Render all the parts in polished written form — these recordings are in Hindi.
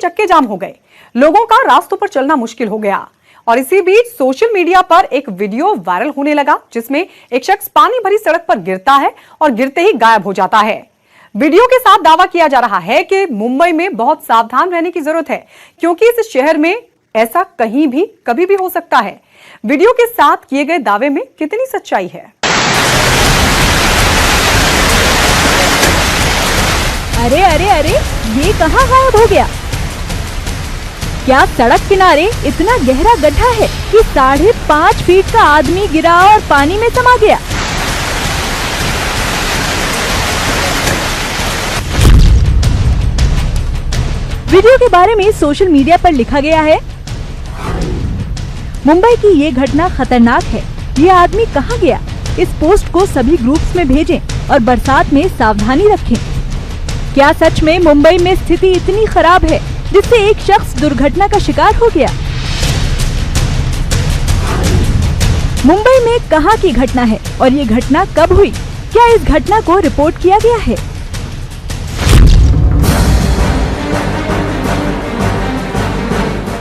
चक्के जाम हो गए, लोगों का रास्तों पर चलना मुश्किल हो गया। और इसी बीच सोशल मीडिया पर एक वीडियो वायरल होने लगा जिसमें एक शख्स पानी भरी सड़क पर गिरता है और गिरते ही गायब हो जाता है। वीडियो के साथ दावा किया जा रहा है कि मुंबई में बहुत सावधान रहने की जरूरत है क्योंकि इस शहर में ऐसा कहीं भी कभी भी हो सकता है। वीडियो के साथ किए गए दावे में कितनी सच्चाई है? अरे अरे अरे, ये कहाँ गायब हो गया? क्या सड़क किनारे इतना गहरा गड्ढा है कि 5.5 फीट का आदमी गिरा और पानी में समा गया? वीडियो के बारे में सोशल मीडिया पर लिखा गया है, मुंबई की ये घटना खतरनाक है, ये आदमी कहाँ गया? इस पोस्ट को सभी ग्रुप्स में भेजें और बरसात में सावधानी रखें। क्या सच में मुंबई में स्थिति इतनी खराब है जिससे एक शख्स दुर्घटना का शिकार हो गया? मुंबई में कहां की घटना है और ये घटना कब हुई? क्या इस घटना को रिपोर्ट किया गया है?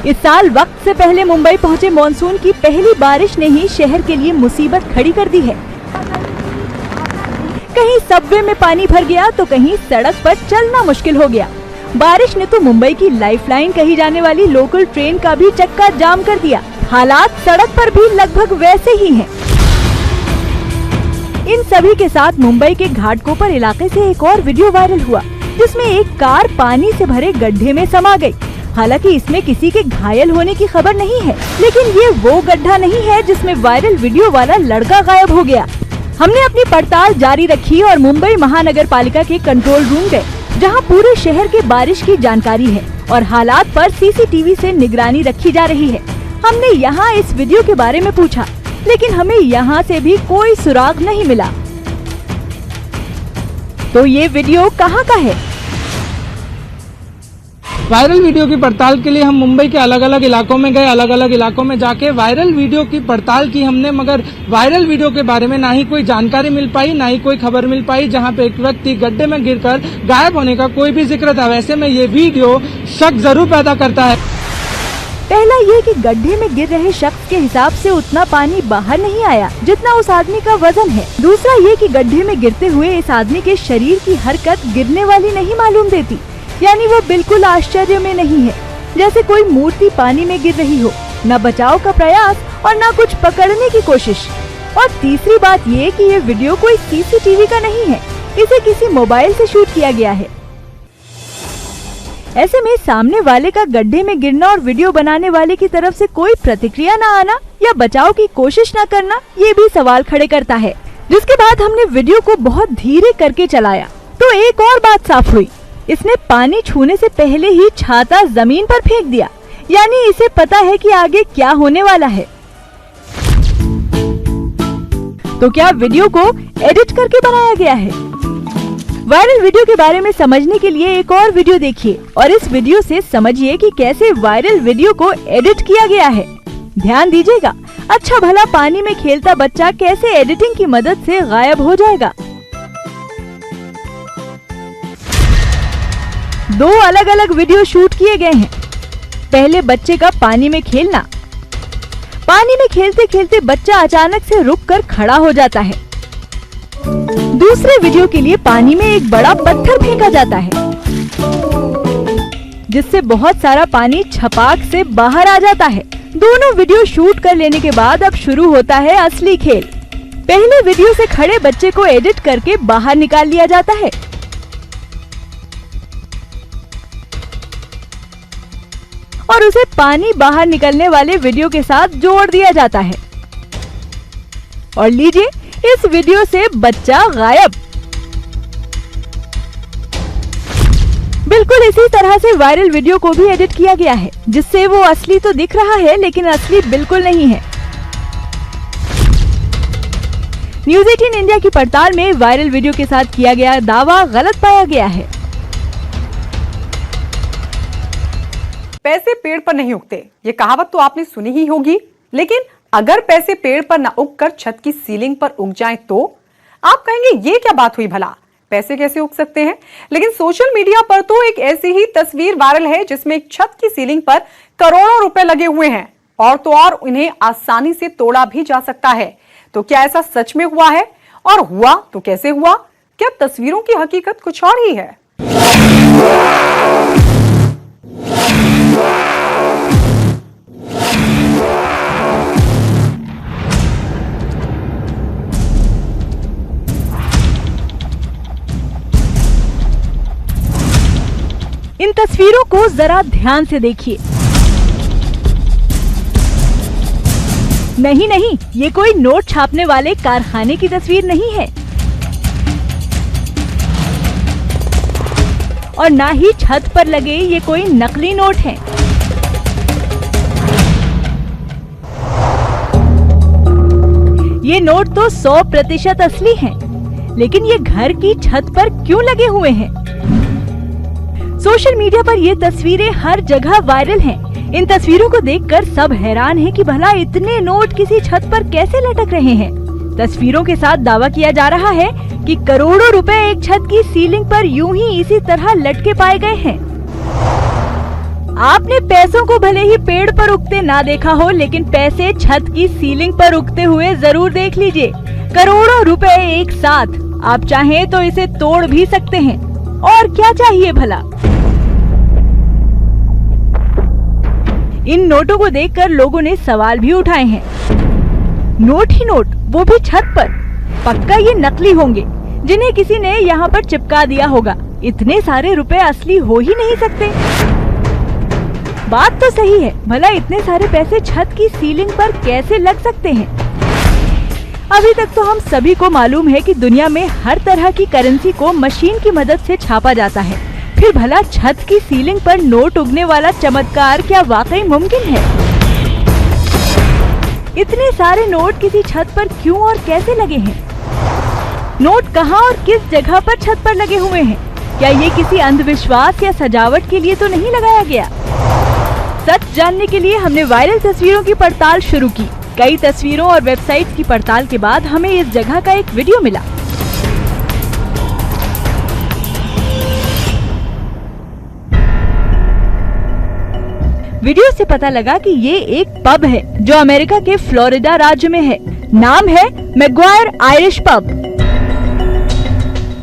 इस साल वक्त से पहले मुंबई पहुंचे मॉनसून की पहली बारिश ने ही शहर के लिए मुसीबत खड़ी कर दी है। कहीं सबवे में पानी भर गया तो कहीं सड़क पर चलना मुश्किल हो गया। बारिश ने तो मुंबई की लाइफलाइन कही जाने वाली लोकल ट्रेन का भी चक्का जाम कर दिया। हालात सड़क पर भी लगभग वैसे ही हैं। इन सभी के साथ मुंबई के घाटकोपर इलाके से एक और वीडियो वायरल हुआ जिसमें एक कार पानी से भरे गड्ढे में समा गई। हालांकि इसमें किसी के घायल होने की खबर नहीं है, लेकिन ये वो गड्ढा नहीं है जिसमें वायरल वीडियो वाला लड़का गायब हो गया। हमने अपनी पड़ताल जारी रखी और मुंबई महानगर पालिका के कंट्रोल रूम गए जहां पूरे शहर के बारिश की जानकारी है और हालात पर सीसीटीवी से निगरानी रखी जा रही है। हमने यहां इस वीडियो के बारे में पूछा, लेकिन हमें यहां से भी कोई सुराग नहीं मिला। तो ये वीडियो कहां का है? वायरल वीडियो की पड़ताल के लिए हम मुंबई के अलग अलग इलाकों में गए। अलग अलग इलाकों में जाके वायरल वीडियो की पड़ताल की हमने, मगर वायरल वीडियो के बारे में ना ही कोई जानकारी मिल पाई, ना ही कोई खबर मिल पाई जहां पे एक व्यक्ति गड्ढे में गिरकर गायब होने का कोई भी जिक्र था। वैसे में ये वीडियो शक जरूर पैदा करता है। पहला ये कि गड्ढे में गिर रहे शख्स के हिसाब से उतना पानी बाहर नहीं आया जितना उस आदमी का वजन है। दूसरा ये कि गड्ढे में गिरते हुए इस आदमी के शरीर की हरकत गिरने वाली नहीं मालूम देती, यानी वो बिल्कुल आश्चर्य में नहीं है, जैसे कोई मूर्ति पानी में गिर रही हो। न बचाव का प्रयास और न कुछ पकड़ने की कोशिश। और तीसरी बात ये कि ये वीडियो कोई सीसीटीवी का नहीं है, इसे किसी मोबाइल से शूट किया गया है। ऐसे में सामने वाले का गड्ढे में गिरना और वीडियो बनाने वाले की तरफ से कोई प्रतिक्रिया न आना या बचाव की कोशिश न करना, ये भी सवाल खड़े करता है। जिसके बाद हमने वीडियो को बहुत धीरे करके चलाया तो एक और बात साफ हुई, इसने पानी छूने से पहले ही छाता जमीन पर फेंक दिया, यानी इसे पता है कि आगे क्या होने वाला है। तो क्या वीडियो को एडिट करके बनाया गया है? वायरल वीडियो के बारे में समझने के लिए एक और वीडियो देखिए और इस वीडियो से समझिए कि कैसे वायरल वीडियो को एडिट किया गया है। ध्यान दीजिएगा, अच्छा भला पानी में खेलता बच्चा कैसे एडिटिंग की मदद से गायब हो जाएगा। दो अलग अलग वीडियो शूट किए गए हैं। पहले बच्चे का पानी में खेलना। पानी में खेलते खेलते बच्चा अचानक से रुककर खड़ा हो जाता है। दूसरे वीडियो के लिए पानी में एक बड़ा पत्थर फेंका जाता है जिससे बहुत सारा पानी छपाक से बाहर आ जाता है। दोनों वीडियो शूट कर लेने के बाद अब शुरू होता है असली खेल। पहले वीडियो से खड़े बच्चे को एडिट करके बाहर निकाल लिया जाता है। और उसे पानी बाहर निकलने वाले वीडियो के साथ जोड़ दिया जाता है। और लीजिए, इस वीडियो से बच्चा गायब। बिल्कुल इसी तरह से वायरल वीडियो को भी एडिट किया गया है जिससे वो असली तो दिख रहा है लेकिन असली बिल्कुल नहीं है। न्यूज़ 18 इंडिया की पड़ताल में वायरल वीडियो के साथ किया गया दावा गलत पाया गया है। पैसे पेड़ पर नहीं उगते, ये कहावत तो आपने सुनी ही होगी, लेकिन अगर पैसे पेड़ पर न उगकर छत की सीलिंग पर उग जाएं तो आप कहेंगे ये क्या बात हुई भला? पैसे कैसे उग सकते हैं। लेकिन सोशल मीडिया पर तो एक ऐसी ही तस्वीर वायरल है जिसमें एक छत की सीलिंग पर करोड़ों रुपए लगे हुए हैं और तो और उन्हें आसानी से तोड़ा भी जा सकता है। तो क्या ऐसा सच में हुआ है, और हुआ तो कैसे हुआ? क्या तस्वीरों की हकीकत कुछ और ही है? इन तस्वीरों को जरा ध्यान से देखिए। नहीं, ये कोई नोट छापने वाले कारखाने की तस्वीर नहीं है और ना ही छत पर लगे ये कोई नकली नोट हैं। ये नोट तो 100% असली हैं, लेकिन ये घर की छत पर क्यों लगे हुए हैं? सोशल मीडिया पर ये तस्वीरें हर जगह वायरल हैं। इन तस्वीरों को देखकर सब हैरान हैं कि भला इतने नोट किसी छत पर कैसे लटक रहे हैं। तस्वीरों के साथ दावा किया जा रहा है कि करोड़ों रुपए एक छत की सीलिंग पर यूं ही इसी तरह लटके पाए गए हैं। आपने पैसों को भले ही पेड़ पर उगते ना देखा हो, लेकिन पैसे छत की सीलिंग पर उगते हुए जरूर देख लीजिए। करोड़ों रुपए एक साथ, आप चाहें तो इसे तोड़ भी सकते हैं। और क्या चाहिए भला? इन नोटों को देखकर लोगों ने सवाल भी उठाए हैं। नोट ही नोट, वो भी छत पर। पक्का ये नकली होंगे जिन्हें किसी ने यहाँ पर चिपका दिया होगा। इतने सारे रुपए असली हो ही नहीं सकते। बात तो सही है, भला इतने सारे पैसे छत की सीलिंग पर कैसे लग सकते हैं? अभी तक तो हम सभी को मालूम है कि दुनिया में हर तरह की करेंसी को मशीन की मदद से छापा जाता है। फिर भला छत की सीलिंग पर नोट उगने वाला चमत्कार क्या वाकई मुमकिन है? इतने सारे नोट किसी छत पर क्यों और कैसे लगे हैं? नोट कहां और किस जगह पर छत पर लगे हुए हैं? क्या ये किसी अंधविश्वास या सजावट के लिए तो नहीं लगाया गया? सच जानने के लिए हमने वायरल तस्वीरों की पड़ताल शुरू की। कई तस्वीरों और वेबसाइट्स की पड़ताल के बाद हमें इस जगह का एक वीडियो मिला। वीडियो से पता लगा कि ये एक पब है जो अमेरिका के फ्लोरिडा राज्य में है। नाम है मैग्वायर आयरिश पब।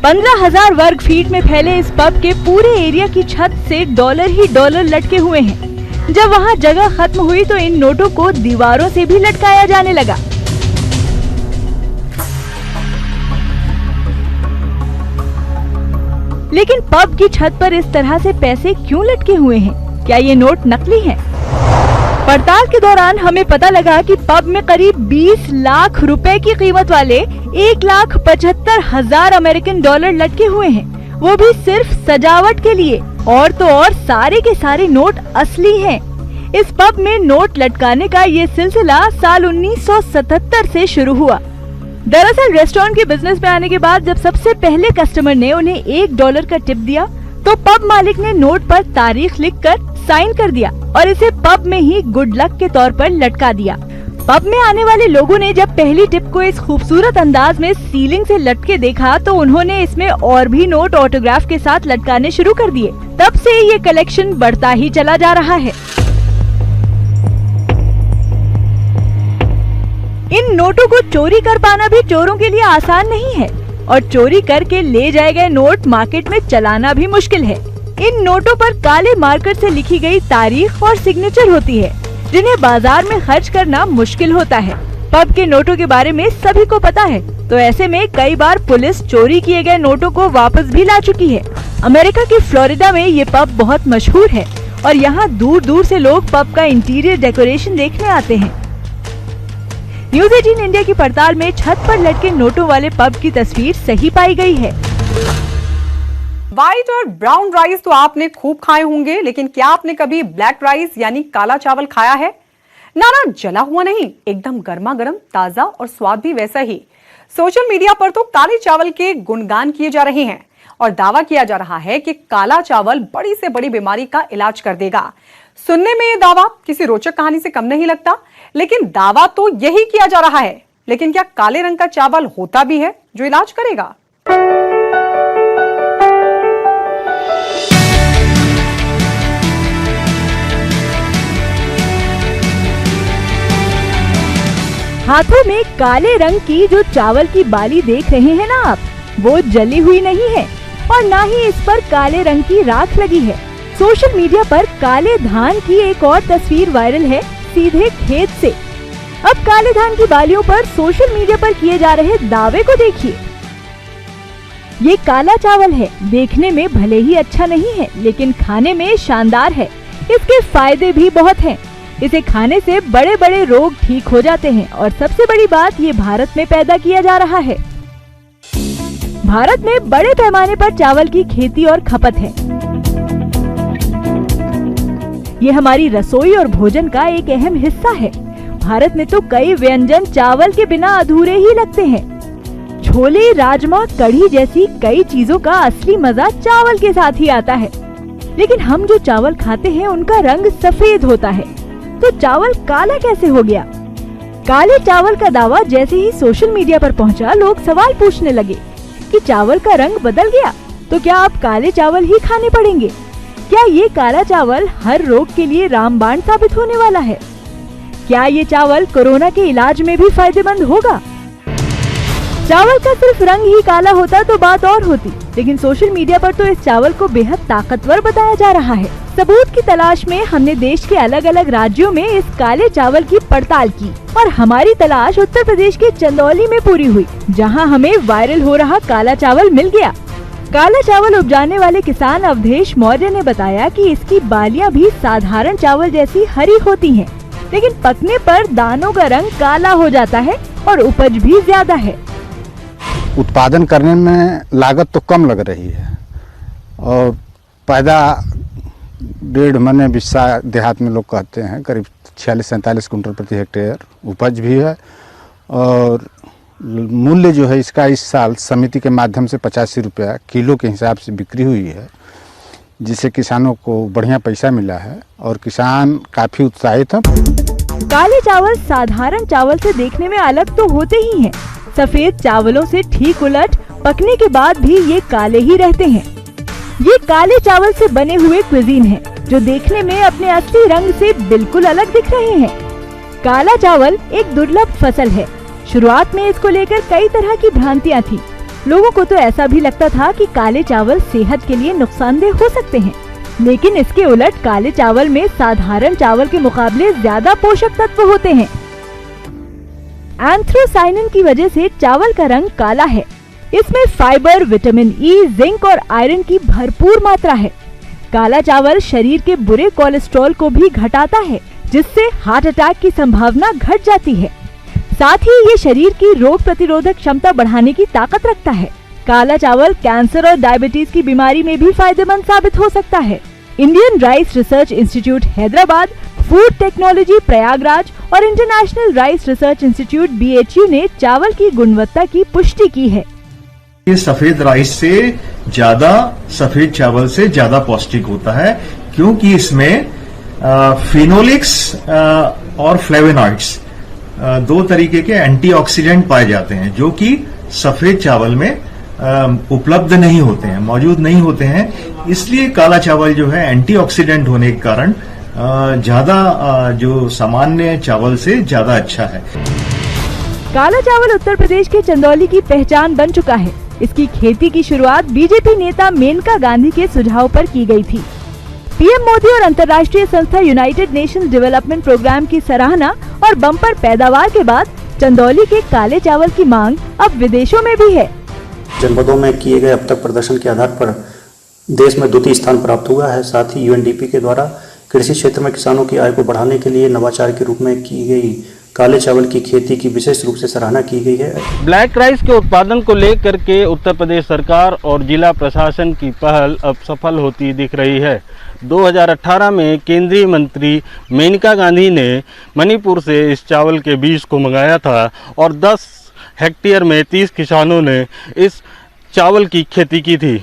15,000 वर्ग फीट में फैले इस पब के पूरे एरिया की छत से डॉलर ही डॉलर लटके हुए हैं। जब वहाँ जगह खत्म हुई तो इन नोटों को दीवारों से भी लटकाया जाने लगा। लेकिन पब की छत पर इस तरह से पैसे क्यों लटके हुए हैं? क्या ये नोट नकली हैं? पड़ताल के दौरान हमें पता लगा कि पब में करीब 20 लाख रुपए की कीमत वाले 1,75,000 अमेरिकन डॉलर लटके हुए हैं, वो भी सिर्फ सजावट के लिए। और तो और सारे के सारे नोट असली हैं। इस पब में नोट लटकाने का ये सिलसिला साल 1977 से शुरू हुआ। दरअसल रेस्टोरेंट के बिजनेस में आने के बाद जब सबसे पहले कस्टमर ने उन्हें $1 का टिप दिया तो पब मालिक ने नोट पर तारीख लिखकर साइन कर दिया और इसे पब में ही गुड लक के तौर पर लटका दिया। पब में आने वाले लोगों ने जब पहली टिप को इस खूबसूरत अंदाज में सीलिंग से लटके देखा तो उन्होंने इसमें और भी नोट ऑटोग्राफ के साथ लटकाने शुरू कर दिए। तब से ये कलेक्शन बढ़ता ही चला जा रहा है। इन नोटों को चोरी कर पाना भी चोरों के लिए आसान नहीं है और चोरी करके ले जाए गए नोट मार्केट में चलाना भी मुश्किल है। इन नोटों पर काले मार्कर से लिखी गई तारीख और सिग्नेचर होती है, जिन्हें बाजार में खर्च करना मुश्किल होता है। पब के नोटों के बारे में सभी को पता है, तो ऐसे में कई बार पुलिस चोरी किए गए नोटों को वापस भी ला चुकी है। अमेरिका के फ्लोरिडा में ये पब बहुत मशहूर है और यहाँ दूर दूर से लोग पब का इंटीरियर डेकोरेशन देखने आते हैं। न्यूज 18 इंडिया की पड़ताल में छत पर लटके नोटों वाले पब की तस्वीर सही पाई गई है। व्हाइट और ब्राउन राइस तो आपने खूब खाए होंगे, लेकिन क्या आपने कभी ब्लैक राइस यानी काला चावल खाया है? ना, जला हुआ नहीं, एकदम गर्मा गर्म, ताजा और स्वाद भी वैसा ही। सोशल मीडिया पर तो काले चावल के गुणगान किए जा रहे हैं और दावा किया जा रहा है कि काला चावल बड़ी से बड़ी बीमारी का इलाज कर देगा। सुनने में ये दावा किसी रोचक कहानी से कम नहीं लगता, लेकिन दावा तो यही किया जा रहा है। लेकिन क्या काले रंग का चावल होता भी है जो इलाज करेगा? हाथों में काले रंग की जो चावल की बाली देख रहे हैं ना आप, वो जली हुई नहीं है और ना ही इस पर काले रंग की राख लगी है। सोशल मीडिया पर काले धान की एक और तस्वीर वायरल है, सीधे खेत से। अब काले धान की बालियों पर सोशल मीडिया पर किए जा रहे दावे को देखिए। ये काला चावल है, देखने में भले ही अच्छा नहीं है लेकिन खाने में शानदार है। इसके फायदे भी बहुत हैं। इसे खाने से बड़े बड़े रोग ठीक हो जाते हैं और सबसे बड़ी बात, ये भारत में पैदा किया जा रहा है। भारत में बड़े पैमाने पर चावल की खेती और खपत है। ये हमारी रसोई और भोजन का एक अहम हिस्सा है। भारत में तो कई व्यंजन चावल के बिना अधूरे ही लगते हैं। छोले, राजमा, कढ़ी जैसी कई चीजों का असली मजा चावल के साथ ही आता है। लेकिन हम जो चावल खाते हैं उनका रंग सफेद होता है, तो चावल काला कैसे हो गया? काले चावल का दावा जैसे ही सोशल मीडिया पर पहुंचा, लोग सवाल पूछने लगे कि चावल का रंग बदल गया, तो क्या अब काले चावल ही खाने पड़ेंगे? क्या ये काला चावल हर रोग के लिए रामबाण साबित होने वाला है? क्या ये चावल कोरोना के इलाज में भी फायदेमंद होगा? चावल का सिर्फ रंग ही काला होता तो बात और होती, लेकिन सोशल मीडिया पर तो इस चावल को बेहद ताकतवर बताया जा रहा है। सबूत की तलाश में हमने देश के अलग अलग राज्यों में इस काले चावल की पड़ताल की और हमारी तलाश उत्तर प्रदेश के चंदौली में पूरी हुई, जहां हमें वायरल हो रहा काला चावल मिल गया। काला चावल उपजाने वाले किसान अवधेश मौर्य ने बताया कि इसकी बालियां भी साधारण चावल जैसी हरी होती हैं, लेकिन पकने पर दानों का रंग काला हो जाता है और उपज भी ज्यादा है। उत्पादन करने में लागत तो कम लग रही है और पैदा 1.5 महीने बिस्सा देहात में लोग कहते हैं करीब 46-47 कुंटल प्रति हेक्टेयर उपज भी है और मूल्य जो है इसका इस साल समिति के माध्यम से 85 रुपया किलो के हिसाब से बिक्री हुई है, जिससे किसानों को बढ़िया पैसा मिला है और किसान काफ़ी उत्साहित हैं। काले चावल साधारण चावल से देखने में अलग तो होते ही हैं। सफेद चावलों से ठीक उलट पकने के बाद भी ये काले ही रहते हैं। ये काले चावल से बने हुए क्विजीन हैं, जो देखने में अपने असली रंग से बिल्कुल अलग दिख रहे हैं। काला चावल एक दुर्लभ फसल है। शुरुआत में इसको लेकर कई तरह की भ्रांतियां थी। लोगों को तो ऐसा भी लगता था कि काले चावल सेहत के लिए नुकसानदेह हो सकते हैं, लेकिन इसके उलट काले चावल में साधारण चावल के मुकाबले ज्यादा पोषक तत्व होते हैं। एंथ्रोसाइनिन की वजह से चावल का रंग काला है। इसमें फाइबर, विटामिन ई, जिंक और आयरन की भरपूर मात्रा है। काला चावल शरीर के बुरे कोलेस्ट्रॉल को भी घटाता है, जिससे हार्ट अटैक की संभावना घट जाती है। साथ ही ये शरीर की रोग प्रतिरोधक क्षमता बढ़ाने की ताकत रखता है। काला चावल कैंसर और डायबिटीज की बीमारी में भी फायदेमंद साबित हो सकता है। Indian rice research institute Hyderabad, food technology Prayagraj और international rice research institute BHU ने चावल की गुणवत्ता की पुष्टि की है। ये सफेद राइस से ज्यादा, सफेद चावल से ज्यादा पौष्टिक होता है, क्योंकि इसमें फिनोलिक्स और फ्लेवोनॉइड्स दो तरीके के एंटीऑक्सीडेंट पाए जाते हैं, जो कि सफेद चावल में उपलब्ध नहीं होते हैं, मौजूद नहीं होते हैं। इसलिए काला चावल जो है एंटीऑक्सीडेंट होने के कारण ज्यादा जो सामान्य चावल से ज्यादा अच्छा है। काला चावल उत्तर प्रदेश के चंदौली की पहचान बन चुका है। इसकी खेती की शुरुआत बीजेपी नेता मेनका गांधी के सुझाव पर की गई थी। पीएम मोदी और अंतर्राष्ट्रीय संस्था यूनाइटेड नेशंस डेवलपमेंट प्रोग्राम की सराहना और बम्पर पैदावार के बाद चंदौली के काले चावल की मांग अब विदेशों में भी है। जनपदों में किए गए अब तक प्रदर्शन के आधार पर देश में द्वितीय स्थान प्राप्त हुआ है। साथ ही UNDP के द्वारा कृषि क्षेत्र में किसानों की आय को बढ़ाने के लिए नवाचार के रूप में की गई काले चावल की खेती की विशेष रूप से सराहना की गई है। ब्लैक राइस के उत्पादन को लेकर के उत्तर प्रदेश सरकार और जिला प्रशासन की पहल अब सफल होती दिख रही है। 2018 में केंद्रीय मंत्री मेनका गांधी ने मणिपुर से इस चावल के बीज को मंगाया था और 10 हेक्टेयर में 30 किसानों ने इस चावल की खेती की थी।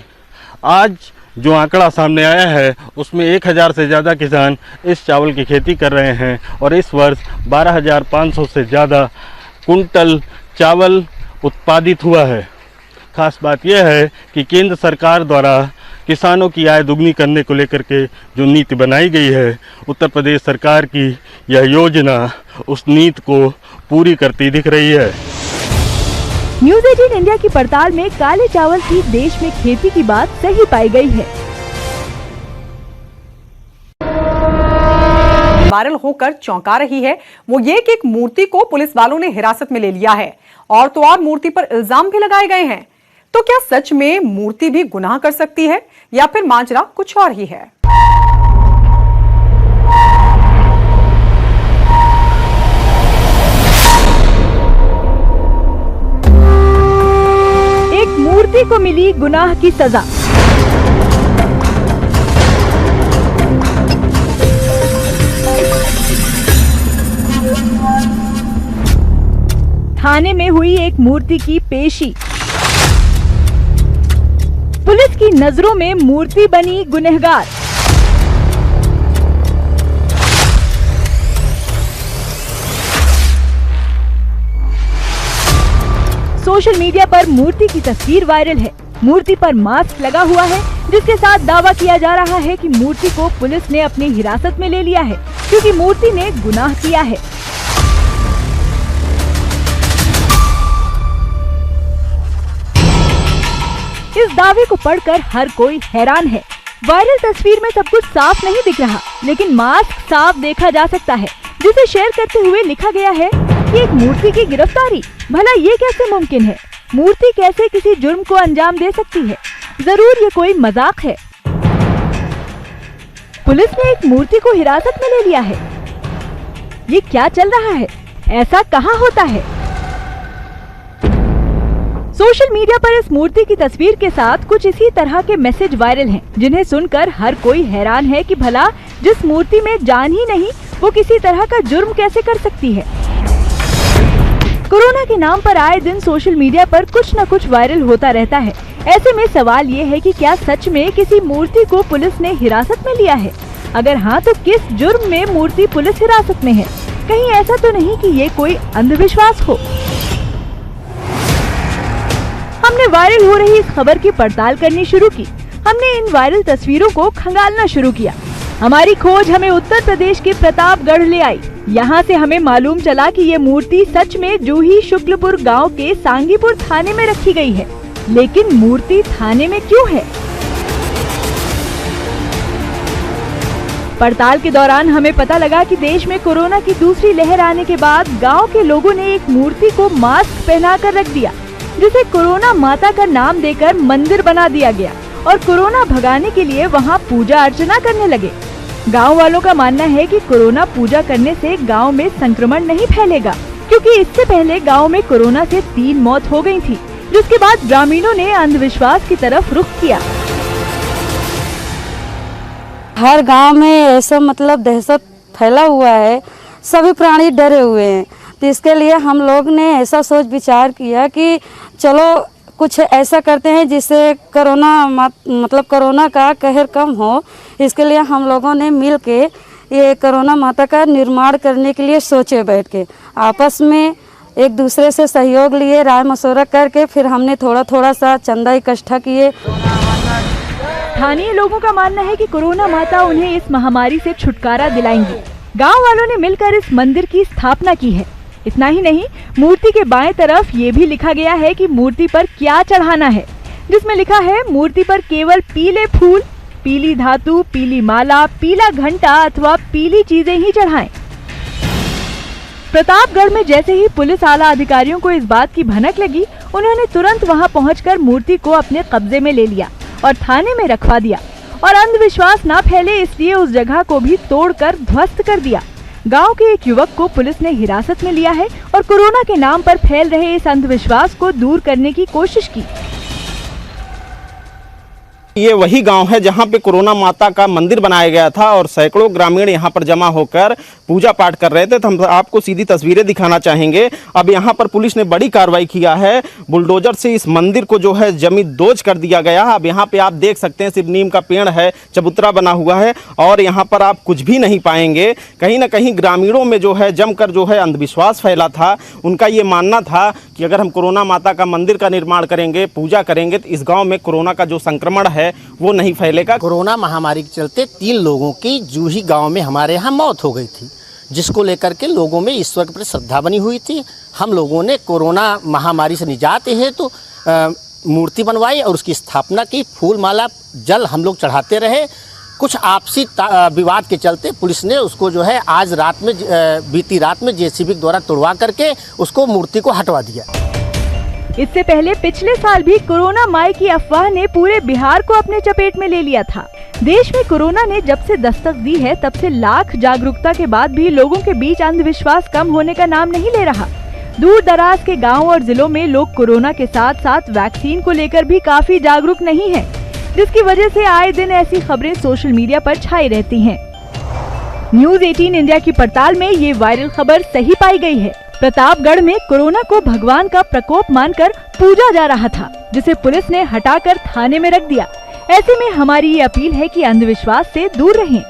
आज जो आंकड़ा सामने आया है उसमें 1000 से ज़्यादा किसान इस चावल की खेती कर रहे हैं और इस वर्ष 12,500 से ज़्यादा कुंटल चावल उत्पादित हुआ है। खास बात यह है कि केंद्र सरकार द्वारा किसानों की आय दुगनी करने को लेकर के जो नीति बनाई गई है, उत्तर प्रदेश सरकार की यह योजना उस नीति को पूरी करती दिख रही है। न्यूज 18 इंडिया की पड़ताल में काले चावल की देश में खेती की बात सही पाई गई है। वायरल होकर चौंका रही है वो ये कि एक मूर्ति को पुलिस वालों ने हिरासत में ले लिया है और तो और मूर्ति पर इल्जाम भी लगाए गए हैं। तो क्या सच में मूर्ति भी गुनाह कर सकती है या फिर माजरा कुछ और ही है? एक मूर्ति को मिली गुनाह की सजा। थाने में हुई एक मूर्ति की पेशी। पुलिस की नजरों में मूर्ति बनी गुनहगार। सोशल मीडिया पर मूर्ति की तस्वीर वायरल है। मूर्ति पर मास्क लगा हुआ है, जिसके साथ दावा किया जा रहा है कि मूर्ति को पुलिस ने अपनी हिरासत में ले लिया है क्योंकि मूर्ति ने गुनाह किया है। इस दावे को पढ़कर हर कोई हैरान है। वायरल तस्वीर में सब कुछ साफ नहीं दिख रहा, लेकिन मास्क साफ देखा जा सकता है, जिसे शेयर करते हुए लिखा गया है कि एक मूर्ति की गिरफ्तारी। भला ये कैसे मुमकिन है? मूर्ति कैसे किसी जुर्म को अंजाम दे सकती है? जरूर ये कोई मजाक है। पुलिस ने एक मूर्ति को हिरासत में ले लिया है। ये क्या चल रहा है? ऐसा कहाँ होता है? सोशल मीडिया पर इस मूर्ति की तस्वीर के साथ कुछ इसी तरह के मैसेज वायरल हैं, जिन्हें सुनकर हर कोई हैरान है कि भला जिस मूर्ति में जान ही नहीं, वो किसी तरह का जुर्म कैसे कर सकती है। कोरोना के नाम पर आए दिन सोशल मीडिया पर कुछ न कुछ वायरल होता रहता है। ऐसे में सवाल ये है कि क्या सच में किसी मूर्ति को पुलिस ने हिरासत में लिया है? अगर हाँ, तो किस जुर्म में मूर्ति पुलिस हिरासत में है? कहीं ऐसा तो नहीं कि ये कोई अंधविश्वास हो? हमने वायरल हो रही इस खबर की पड़ताल करनी शुरू की। हमने इन वायरल तस्वीरों को खंगालना शुरू किया। हमारी खोज हमें उत्तर प्रदेश के प्रतापगढ़ ले आई। यहाँ से हमें मालूम चला कि ये मूर्ति सच में जूही शुक्लपुर गांव के सांगीपुर थाने में रखी गई है। लेकिन मूर्ति थाने में क्यों है? पड़ताल के दौरान हमें पता लगा कि देश में कोरोना की दूसरी लहर आने के बाद गांव के लोगों ने एक मूर्ति को मास्क पहनाकर रख दिया, जिसे कोरोना माता का नाम देकर मंदिर बना दिया गया और कोरोना भगाने के लिए वहां पूजा अर्चना करने लगे। गांव वालों का मानना है कि कोरोना पूजा करने से गांव में संक्रमण नहीं फैलेगा, क्योंकि इससे पहले गांव में कोरोना से 3 मौत हो गई थी, जिसके बाद ग्रामीणों ने अंधविश्वास की तरफ रुख किया। हर गांव में ऐसा मतलब दहशत फैला हुआ है, सभी प्राणी डरे हुए हैं। तो इसके लिए हम लोग ने ऐसा सोच विचार किया कि चलो कुछ ऐसा करते हैं जिससे कोरोना का कहर कम हो। इसके लिए हम लोगों ने मिल के ये कोरोना माता का निर्माण करने के लिए सोचे, बैठ के आपस में एक दूसरे से सहयोग लिए, राय मशवरा करके फिर हमने थोड़ा सा चंदा इकट्ठा किए। स्थानीय लोगों का मानना है कि कोरोना माता उन्हें इस महामारी से छुटकारा दिलाएंगी। गांव वालों ने मिलकर इस मंदिर की स्थापना की है। इतना ही नहीं, मूर्ति के बाएं तरफ ये भी लिखा गया है कि मूर्ति पर क्या चढ़ाना है, जिसमें लिखा है मूर्ति पर केवल पीले फूल, पीली धातु, पीली माला, पीला घंटा अथवा पीली चीजें ही चढ़ाएं। प्रतापगढ़ में जैसे ही पुलिस आला अधिकारियों को इस बात की भनक लगी, उन्होंने तुरंत वहां पहुंचकर मूर्ति को अपने कब्जे में ले लिया और थाने में रखवा दिया और अंधविश्वास न फैले इसलिए उस जगह को भी तोड़कर ध्वस्त कर दिया। गांव के एक युवक को पुलिस ने हिरासत में लिया है और कोरोना के नाम पर फैल रहे इस अंधविश्वास को दूर करने की कोशिश की। ये वही गांव है जहां पे कोरोना माता का मंदिर बनाया गया था और सैकड़ों ग्रामीण यहां पर जमा होकर पूजा पाठ कर रहे थे। तो हम आपको सीधी तस्वीरें दिखाना चाहेंगे। अब यहां पर पुलिस ने बड़ी कार्रवाई किया है, बुलडोजर से इस मंदिर को जो है जमीन दोज कर दिया गया। अब यहां पे आप देख सकते हैं सिर्फ नीम का पेड़ है, चबूतरा बना हुआ है और यहां पर आप कुछ भी नहीं पाएंगे। कहीं ना कहीं ग्रामीणों में जो है जमकर जो है अंधविश्वास फैला था। उनका ये मानना था कि अगर हम कोरोना माता का मंदिर का निर्माण करेंगे, पूजा करेंगे, तो इस गांव में कोरोना का जो संक्रमण है वो नहीं फैलेगा। कोरोना महामारी के चलते 3 लोगों की जूही गांव में हमारे यहाँ मौत हो गई थी, जिसको लेकर के लोगों में ईश्वर के प्रति श्रद्धा बनी हुई थी। हम लोगों ने कोरोना महामारी से निजात हेतु मूर्ति बनवाई और उसकी स्थापना की। फूल माला जल हम लोग चढ़ाते रहे। कुछ आपसी विवाद के चलते पुलिस ने उसको जो है आज रात में बीती रात में जेसीबी द्वारा तोड़वा करके उसको मूर्ति को हटवा दिया। इससे पहले पिछले साल भी कोरोना माई की अफवाह ने पूरे बिहार को अपने चपेट में ले लिया था। देश में कोरोना ने जब से दस्तक दी है तब से लाख जागरूकता के बाद भी लोगों के बीच अंधविश्वास कम होने का नाम नहीं ले रहा। दूर दराज के गाँव और जिलों में लोग कोरोना के साथ साथ वैक्सीन को लेकर भी काफी जागरूक नहीं है, जिसकी वजह से आए दिन ऐसी खबरें सोशल मीडिया पर छाई रहती हैं। न्यूज़ 18 इंडिया की पड़ताल में ये वायरल खबर सही पाई गई है। प्रतापगढ़ में कोरोना को भगवान का प्रकोप मानकर पूजा जा रहा था, जिसे पुलिस ने हटाकर थाने में रख दिया। ऐसे में हमारी ये अपील है कि अंधविश्वास से दूर रहें।